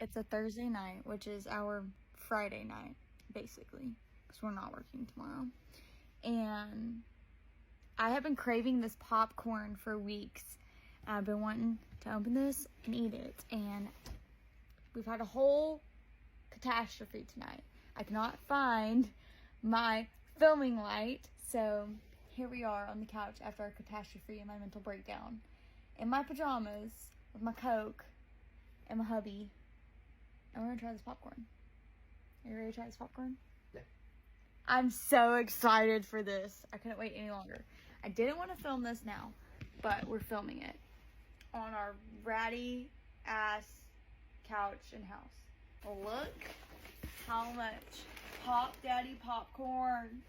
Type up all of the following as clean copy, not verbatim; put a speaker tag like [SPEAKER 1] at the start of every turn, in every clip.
[SPEAKER 1] It's a Thursday night, which is our Friday night, basically, because we're not working tomorrow. And I have been craving this popcorn for weeks. I've been wanting to open this and eat it. And we've had a whole catastrophe tonight. I cannot find my filming light. So here we are on the couch after our catastrophe and my mental breakdown. In my pajamas with my Coke and my hubby. And we're gonna try this popcorn. Are you ready to try this popcorn?
[SPEAKER 2] Yeah.
[SPEAKER 1] I'm so excited for this. I couldn't wait any longer. I didn't want to film this now, but we're filming it on our ratty ass couch and house. Look how much Pop Daddy popcorn.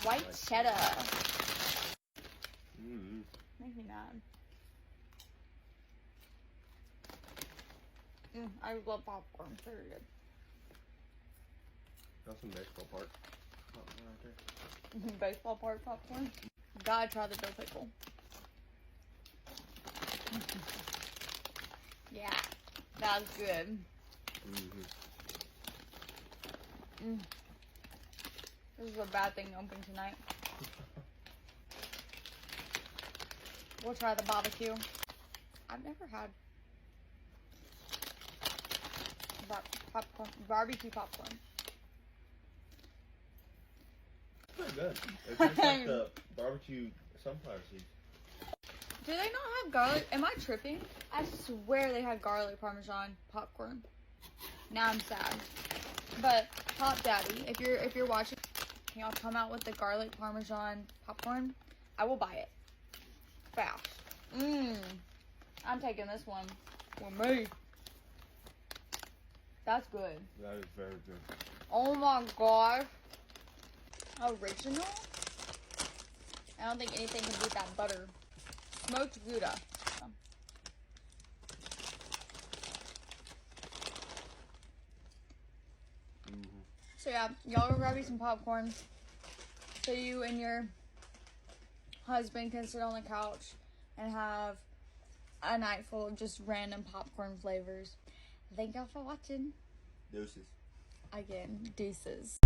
[SPEAKER 1] White cheddar. Make me mad. I love popcorn, period.
[SPEAKER 2] Got some baseball part. Popcorn right there.
[SPEAKER 1] Baseball part popcorn. Gotta try the dill pickle. Yeah, that's good. This is a bad thing to open tonight. We'll try the barbecue. I've never had barbecue popcorn.
[SPEAKER 2] It's pretty good. It tastes like the barbecue sunflower seeds.
[SPEAKER 1] Do they not have garlic? Am I tripping? I swear they had garlic parmesan popcorn. Now I'm sad. But Pop Daddy, if you're watching, can y'all come out with the garlic parmesan popcorn? I will buy it. Fast. I'm taking this one for me. That's good.
[SPEAKER 2] That is very good.
[SPEAKER 1] Oh my gosh. Original? I don't think anything can beat that butter. Smoked Gouda. So yeah, y'all go grab you some popcorn so you and your husband can sit on the couch and have a night full of just random popcorn flavors. Thank y'all for watching.
[SPEAKER 2] Deuces.
[SPEAKER 1] Again, deuces.